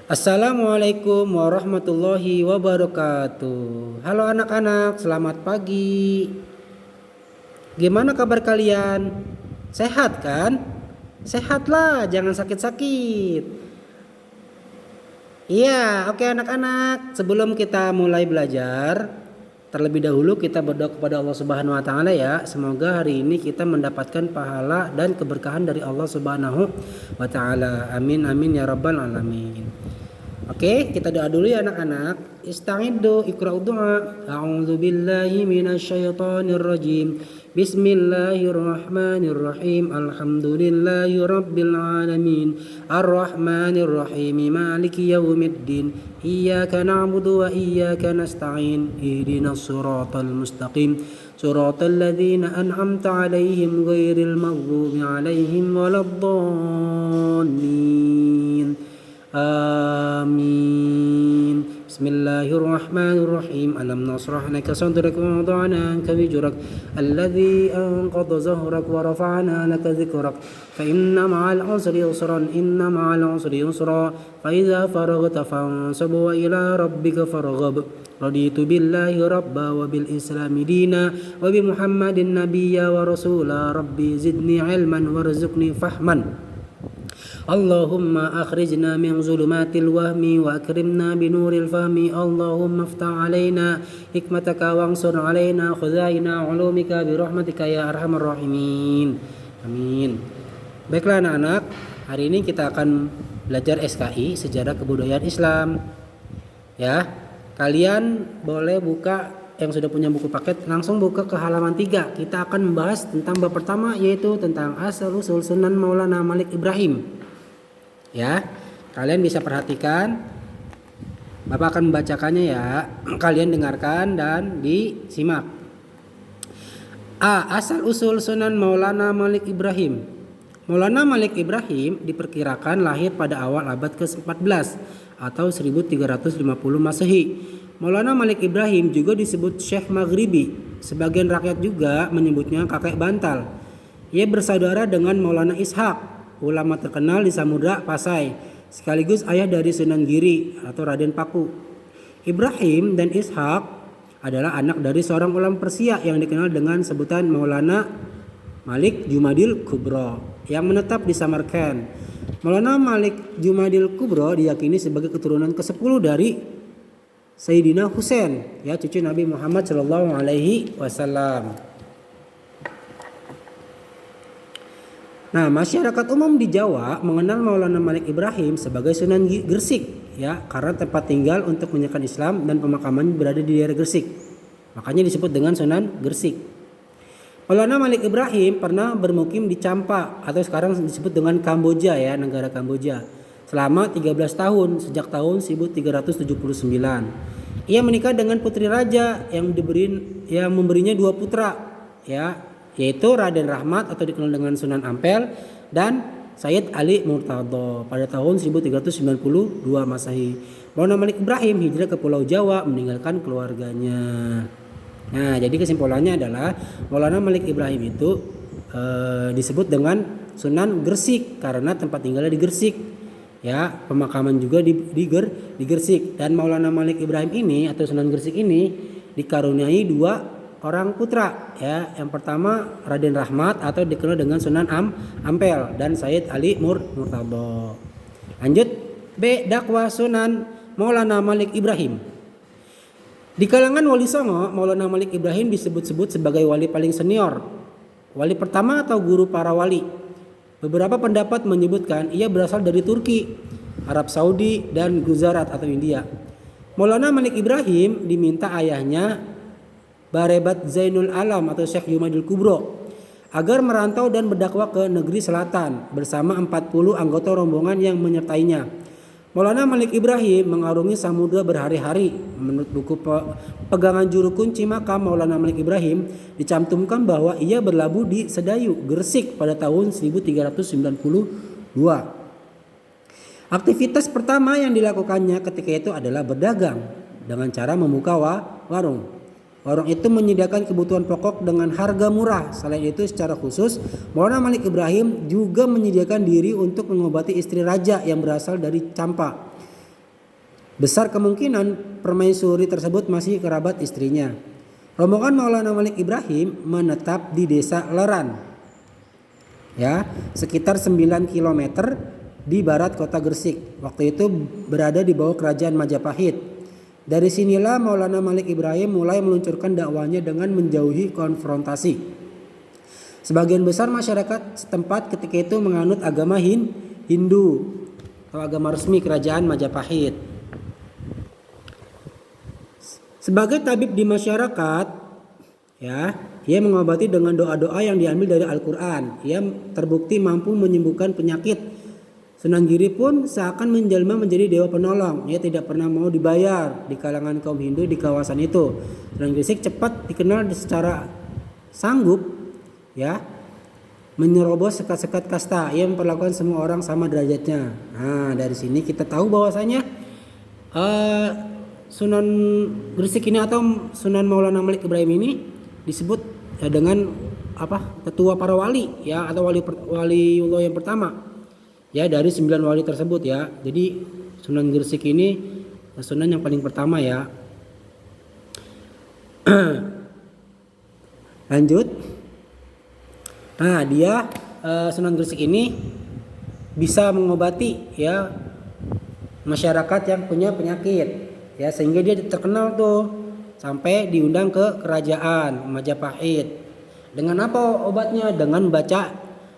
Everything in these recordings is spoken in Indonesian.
Assalamualaikum warahmatullahi wabarakatuh. Halo anak-anak, selamat pagi. Gimana kabar kalian? Sehat kan? Sehatlah, jangan sakit-sakit. Iya, oke anak-anak. Sebelum kita mulai belajar, terlebih dahulu kita berdoa kepada Allah Subhanahu wa taala ya. Semoga hari ini kita mendapatkan pahala dan keberkahan dari Allah Subhanahu wa taala. Amin amin ya rabbal alamin. Oke, kita doa dulu ya anak-anak. Ista'iddu iqra'u du'a. A'udzu billahi minasyaitonir rajim. Bismillahirrahmanirrahim. Alhamdulillahi rabbil alamin. Arrahmanir rahim. Maliki yaumiddin. Iyyaka na'budu wa iyyaka nasta'in. Ihdinas siratal mustaqim. Siratal ladzina an'amta 'alaihim ghairil maghdubi 'alaihim waladdallin. Amin. Bismillahirrahmanirrahim. Alam nasrah laka sadrak wa wada'na anka wizrak alladhi anqadha zahrak wa rafa'na laka dhikrak fa inna ma'al usri yusran inna ma'al usri yusra fa idza faraghta fansab wa ila rabbika farghab. Raditu billahi rabba wa bil islami dina wa bi muhammadin nabiyya wa rasula rabbi zidni ilman warzuqni fahman. Allahumma akhrijna min zulumatil wahmi wa akrimna binuril fahmi. Allahumma aftah alaina hikmataka wansur alaina khuzaina ulumika birahmatika ya arhamar rahimin. Amin. Baiklah anak-anak, hari ini kita akan belajar SKI, Sejarah Kebudayaan Islam. Ya, kalian boleh buka yang sudah punya buku paket, langsung buka ke halaman 3. Kita akan membahas tentang bab pertama, yaitu tentang asal-usul Sunan Maulana Malik Ibrahim. Ya, kalian bisa perhatikan. Bapak akan membacakannya ya. Kalian dengarkan dan disimak. A. Asal usul Sunan Maulana Malik Ibrahim. Maulana Malik Ibrahim diperkirakan lahir pada awal abad ke-14 atau 1350 Masehi. Maulana Malik Ibrahim juga disebut Syekh Maghribi. Sebagian rakyat juga menyebutnya kakek bantal. Ia bersaudara dengan Maulana Ishaq, ulama terkenal di Samudra Pasai, sekaligus ayah dari Sunan Giri atau Raden Paku. Ibrahim dan Ishaq adalah anak dari seorang ulama Persia yang dikenal dengan sebutan Maulana Malik Jumadil Kubro yang menetap di Samarkand. Maulana Malik Jumadil Kubro diyakini sebagai keturunan ke-10 dari Sayyidina Husain, ya, cucu Nabi Muhammad sallallahu alaihi wasallam. Nah, masyarakat umum di Jawa mengenal Maulana Malik Ibrahim sebagai Sunan Gresik, ya, karena tempat tinggal untuk menyebarkan Islam dan pemakaman berada di daerah Gresik. Makanya disebut dengan Sunan Gresik. Maulana Malik Ibrahim pernah bermukim di Champa atau sekarang disebut dengan Kamboja, ya, negara Kamboja, selama 13 tahun sejak tahun 1379. Ia menikah dengan putri raja yang memberinya 2 putra, ya, yaitu Raden Rahmat atau dikenal dengan Sunan Ampel dan Sayyid Ali Murtadho pada tahun 1392 Masehi. Maulana Malik Ibrahim hijrah ke Pulau Jawa meninggalkan keluarganya. Nah, jadi kesimpulannya adalah Maulana Malik Ibrahim itu disebut dengan Sunan Gresik karena tempat tinggalnya di Gresik. Ya, pemakaman juga di Gresik. Dan Maulana Malik Ibrahim ini atau Sunan Gresik ini dikaruniai 2 orang putra, ya. Yang pertama Raden Rahmat atau dikenal dengan Sunan Ampel dan Sayyid Ali Murtadho. Lanjut, B. Dakwah Sunan Maulana Malik Ibrahim. Di kalangan wali songo, Maulana Malik Ibrahim disebut-sebut sebagai wali paling senior, wali pertama atau guru para wali. Beberapa pendapat menyebutkan ia berasal dari Turki, Arab Saudi dan Gujarat atau India. Maulana Malik Ibrahim diminta ayahnya Barebat Zainul Alam atau Syekh Jumadil Kubro agar merantau dan berdakwah ke negeri selatan bersama 40 anggota rombongan yang menyertainya. Maulana Malik Ibrahim mengarungi samudra berhari-hari. Menurut buku pegangan juru kunci makam Maulana Malik Ibrahim dicantumkan bahwa ia berlabuh di Sedayu, Gresik pada tahun 1392. Aktivitas pertama yang dilakukannya ketika itu adalah berdagang dengan cara membuka warung. Warung itu menyediakan kebutuhan pokok dengan harga murah. Selain itu, secara khusus, Maulana Malik Ibrahim juga menyediakan diri untuk mengobati istri raja yang berasal dari Champa. Besar kemungkinan permaisuri tersebut masih kerabat istrinya. Rombongan Maulana Malik Ibrahim menetap di desa Leran, ya, sekitar 9 km di barat kota Gresik. Waktu itu berada di bawah kerajaan Majapahit. Dari sinilah Maulana Malik Ibrahim mulai meluncurkan dakwahnya dengan menjauhi konfrontasi. Sebagian besar masyarakat setempat ketika itu menganut agama Hindu atau agama resmi kerajaan Majapahit. Sebagai tabib di masyarakat, ya, ia mengobati dengan doa-doa yang diambil dari Al-Quran. Ia terbukti mampu menyembuhkan penyakit. Sunan Giri pun seakan menjelma menjadi dewa penolong. Ia tidak pernah mau dibayar di kalangan kaum Hindu di kawasan itu. Sunan Gresik cepat dikenal secara sanggup, ya, menyerobos sekat-sekat kasta. Ia memperlakukan semua orang sama derajatnya. Nah, dari sini kita tahu bahwasanya Sunan Gresik ini atau Sunan Maulana Malik Ibrahim ini disebut dengan tetua para wali, ya, atau waliullah yang pertama, ya, dari 9 wali tersebut, ya. Jadi Sunan Gresik ini sunan yang paling pertama, ya. Lanjut. Nah, dia Sunan Gresik ini bisa mengobati, ya, masyarakat yang punya penyakit, ya, sehingga dia terkenal tuh sampai diundang ke kerajaan Majapahit. Dengan apa obatnya? Dengan baca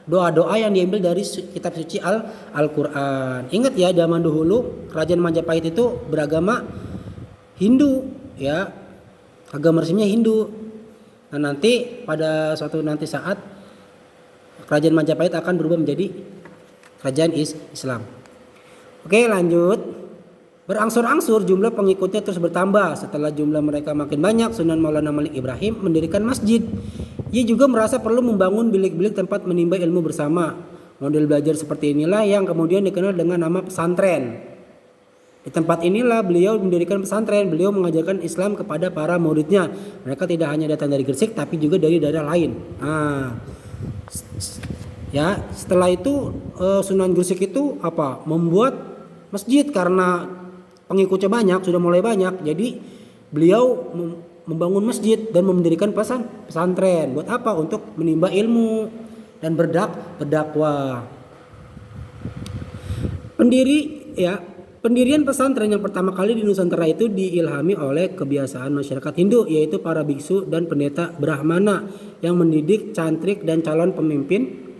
doa-doa yang diambil dari kitab suci Al-Quran. Ingat ya, zaman dahulu kerajaan Majapahit itu beragama Hindu, ya, agama resminya Hindu. Nah, nanti pada suatu saat kerajaan Majapahit akan berubah menjadi kerajaan Islam. Oke, lanjut. Berangsur-angsur jumlah pengikutnya terus bertambah. Setelah jumlah mereka makin banyak, Sunan Maulana Malik Ibrahim mendirikan masjid. Ia juga merasa perlu membangun bilik-bilik tempat menimba ilmu bersama. Model belajar seperti inilah yang kemudian dikenal dengan nama pesantren. Di tempat inilah beliau mendirikan pesantren. Beliau mengajarkan Islam kepada para muridnya. Mereka tidak hanya datang dari Gresik tapi juga dari daerah lain. Ya, setelah itu Sunan Gresik itu membuat masjid karena pengikutnya banyak, sudah mulai banyak. Jadi beliau membangun masjid dan mendirikan pesantren. Buat apa? Untuk menimba ilmu dan berdakwah. Pendirian pesantren yang pertama kali di Nusantara itu diilhami oleh kebiasaan masyarakat Hindu, yaitu para biksu dan pendeta Brahmana yang mendidik cantrik dan calon pemimpin,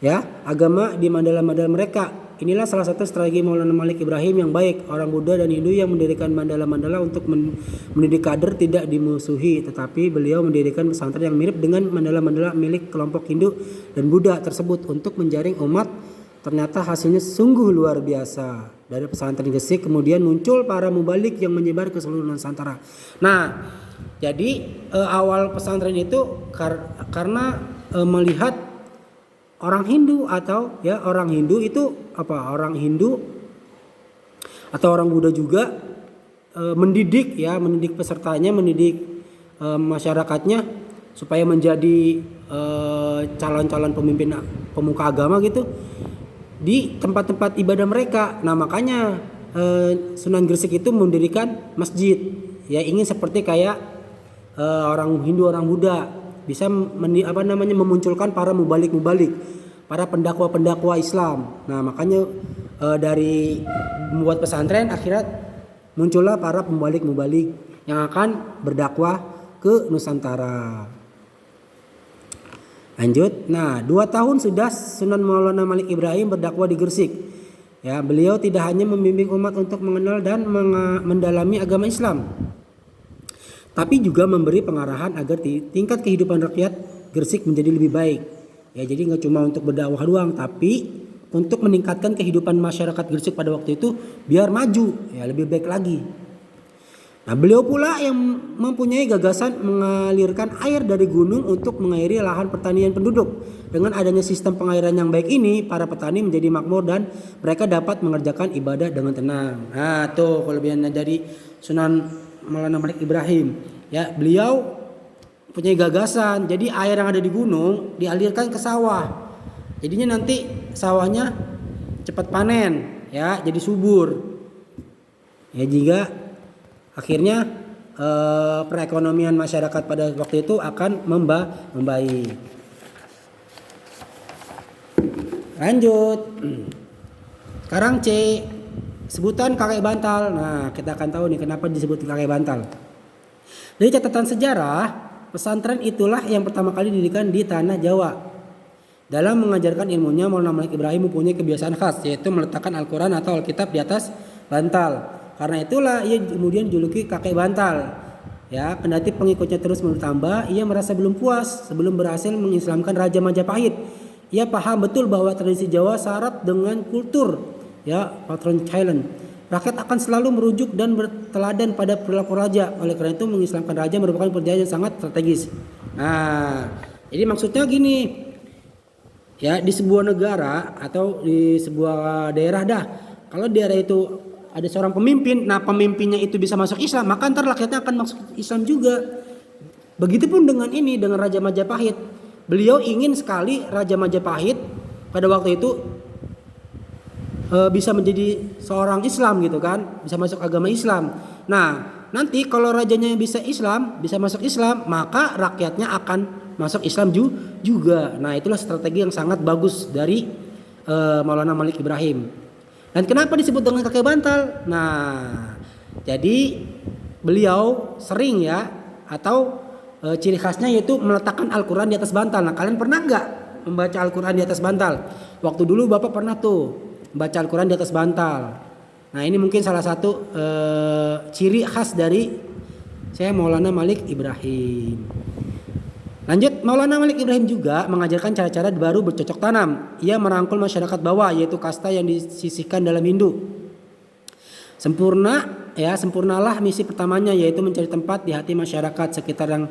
ya, agama di mandala-mandala mereka. Inilah salah satu strategi Maulana Malik Ibrahim yang baik. Orang Buddha dan Hindu yang mendirikan mandala-mandala untuk mendidik kader tidak dimusuhi, tetapi beliau mendirikan pesantren yang mirip dengan mandala-mandala milik kelompok Hindu dan Buddha tersebut untuk menjaring umat. Ternyata hasilnya sungguh luar biasa. Dari pesantren Gresik kemudian muncul para mubalik yang menyebar ke seluruh Nusantara. Nah, jadi awal pesantren itu karena melihat orang Hindu atau, ya, orang Hindu itu orang Hindu atau orang Buddha juga mendidik pesertanya, mendidik masyarakatnya supaya menjadi calon-calon pemimpin pemuka agama gitu di tempat-tempat ibadah mereka. Nah, makanya Sunan Gresik itu mendirikan masjid, ya, ingin seperti kayak orang Hindu, orang Buddha, bisa memunculkan para mubalik-mubalik, para pendakwa-pendakwa Islam. Nah, makanya dari membuat pesantren akhirnya muncullah para pembalik-mubalik yang akan berdakwah ke Nusantara. Lanjut. Nah, 2 tahun sudah Sunan Maulana Malik Ibrahim berdakwah di Gresik. Ya, beliau tidak hanya membimbing umat untuk mengenal dan mendalami agama Islam, tapi juga memberi pengarahan agar tingkat kehidupan rakyat Gresik menjadi lebih baik. Ya, jadi nggak cuma untuk berdakwah doang, tapi untuk meningkatkan kehidupan masyarakat Gresik pada waktu itu biar maju, ya, lebih baik lagi. Nah, beliau pula yang mempunyai gagasan mengalirkan air dari gunung untuk mengairi lahan pertanian penduduk. Dengan adanya sistem pengairan yang baik ini, para petani menjadi makmur dan mereka dapat mengerjakan ibadah dengan tenang. Nah, tuh kelebihan dari Sunan Maulana Malik Ibrahim. Ya, beliau punya gagasan. Jadi air yang ada di gunung dialirkan ke sawah. Jadinya nanti sawahnya cepat panen, ya, jadi subur. Ya jika akhirnya perekonomian masyarakat pada waktu itu akan membaik. Lanjut. Sekarang C, sebutan kakek bantal. Nah, kita akan tahu nih kenapa disebut kakek bantal. Dari catatan sejarah, pesantren itulah yang pertama kali didirikan di tanah Jawa. Dalam mengajarkan ilmunya, Maulana Malik Ibrahim mempunyai kebiasaan khas, yaitu meletakkan Al-Quran atau Alkitab di atas bantal. Karena itulah ia kemudian dijuluki kakek bantal. Ya, kendati pengikutnya terus bertambah, ia merasa belum puas sebelum berhasil mengislamkan Raja Majapahit. Ia paham betul bahwa tradisi Jawa syarat dengan kultur, ya, patron child. Rakyat akan selalu merujuk dan berteladan pada perilaku raja. Oleh karena itu mengislamkan raja merupakan perjalanan yang sangat strategis. Nah, jadi maksudnya gini. Ya, di sebuah negara atau di sebuah daerah dah, kalau daerah itu ada seorang pemimpin, nah pemimpinnya itu bisa masuk Islam, maka ntar rakyatnya akan masuk Islam juga. Begitupun dengan ini, dengan Raja Majapahit. Beliau ingin sekali Raja Majapahit pada waktu itu bisa menjadi seorang Islam gitu kan, bisa masuk agama Islam. Nah, nanti kalau rajanya bisa Islam, bisa masuk Islam, maka rakyatnya akan masuk Islam juga. Nah, itulah strategi yang sangat bagus dari Maulana Malik Ibrahim. Dan kenapa disebut dengan kakek bantal? Nah, jadi beliau sering ya, atau ciri khasnya yaitu meletakkan Al-Quran di atas bantal. Nah, kalian pernah nggak membaca Al-Quran di atas bantal? Waktu dulu Bapak pernah tuh membaca Al-Quran di atas bantal. Nah, ini mungkin salah satu ciri khas dari saya Maulana Malik Ibrahim. Lanjut, Maulana Malik Ibrahim juga mengajarkan cara-cara baru bercocok tanam. Ia merangkul masyarakat bawah, yaitu kasta yang disisihkan dalam Hindu. Sempurnalah misi pertamanya, yaitu mencari tempat di hati masyarakat sekitar yang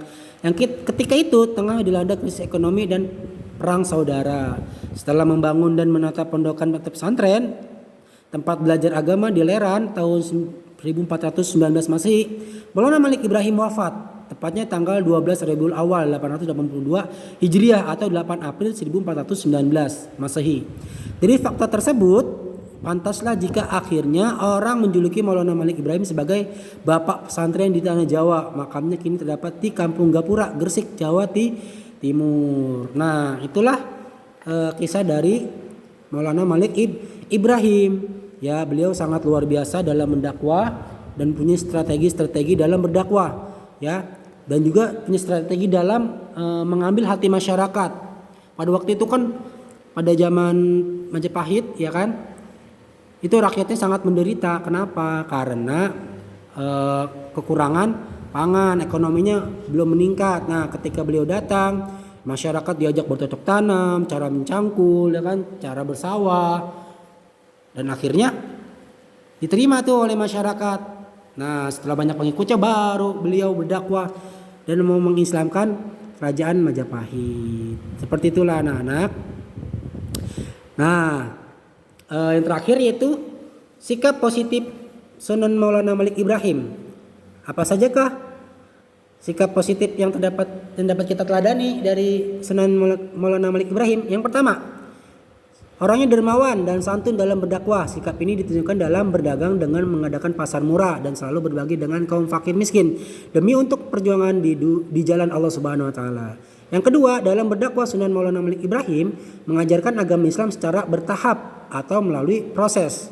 ketika itu tengah dilanda krisis ekonomi dan perang saudara. Setelah membangun dan menata pondokan pesantren, tempat belajar agama di Leran tahun 1419 Masehi, Maulana Malik Ibrahim wafat. Tepatnya tanggal 12 Rabiul Awal 882 Hijriah atau 8 April 1419 Masehi. Dari fakta tersebut, pantaslah jika akhirnya orang menjuluki Maulana Malik Ibrahim sebagai bapak pesantren di tanah Jawa. Makamnya kini terdapat di Kampung Gapura, Gresik, Jawa Timur. Nah, itulah kisah dari Maulana Malik Ibrahim. Ya, beliau sangat luar biasa dalam mendakwah dan punya strategi dalam berdakwah. Ya, dan juga punya strategi dalam mengambil hati masyarakat. Pada waktu itu kan pada zaman Majapahit ya kan, itu rakyatnya sangat menderita. Kenapa? Karena kekurangan pangan, ekonominya belum meningkat. Nah, ketika beliau datang, masyarakat diajak bercocok tanam, cara mencangkul ya kan, cara bersawah, dan akhirnya diterima tuh oleh masyarakat. Nah, setelah banyak pengikutnya baru beliau berdakwah dan mau mengislamkan kerajaan Majapahit. Seperti itulah anak-anak. Nah, yang terakhir yaitu sikap positif Sunan Maulana Malik Ibrahim. Apa sajakah sikap positif yang dapat kita teladani dari Sunan Maulana Malik Ibrahim? Yang pertama, orangnya dermawan dan santun dalam berdakwah. Sikap ini ditunjukkan dalam berdagang dengan mengadakan pasar murah dan selalu berbagi dengan kaum fakir miskin demi untuk perjuangan di jalan Allah Subhanahu wa taala. Yang kedua, dalam berdakwah Sunan Maulana Malik Ibrahim mengajarkan agama Islam secara bertahap atau melalui proses.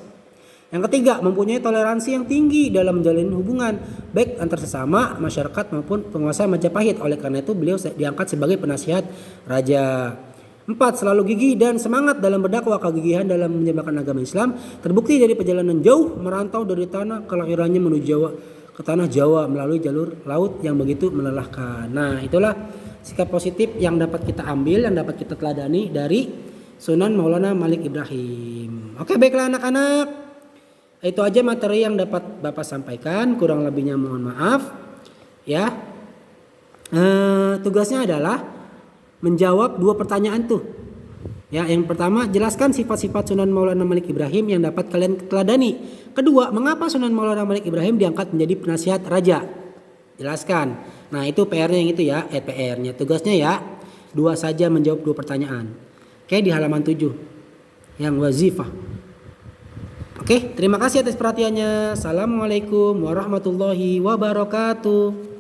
Yang ketiga, mempunyai toleransi yang tinggi dalam menjalin hubungan baik antar sesama masyarakat maupun penguasa Majapahit. Oleh karena itu beliau diangkat sebagai penasihat raja. 4. Selalu gigih dan semangat dalam berdakwah. Kegigihan dalam menyebarkan agama Islam terbukti dari perjalanan jauh merantau dari tanah kelahirannya menuju Jawa ke tanah Jawa melalui jalur laut yang begitu melelahkan. Nah, itulah sikap positif yang dapat kita ambil, yang dapat kita teladani dari Sunan Maulana Malik Ibrahim. Oke, baiklah anak-anak. Itu aja materi yang dapat Bapak sampaikan. Kurang lebihnya mohon maaf. Ya. Tugasnya adalah menjawab 2 pertanyaan tuh. Ya, yang pertama, jelaskan sifat-sifat Sunan Maulana Malik Ibrahim yang dapat kalian teladani. Kedua, mengapa Sunan Maulana Malik Ibrahim diangkat menjadi penasihat raja? Jelaskan. Nah, itu PR-nya yang itu ya, PR-nya. Tugasnya ya, 2 saja menjawab 2 pertanyaan. Oke, di halaman 7. Yang wazifah. Oke, terima kasih atas perhatiannya. Assalamualaikum warahmatullahi wabarakatuh.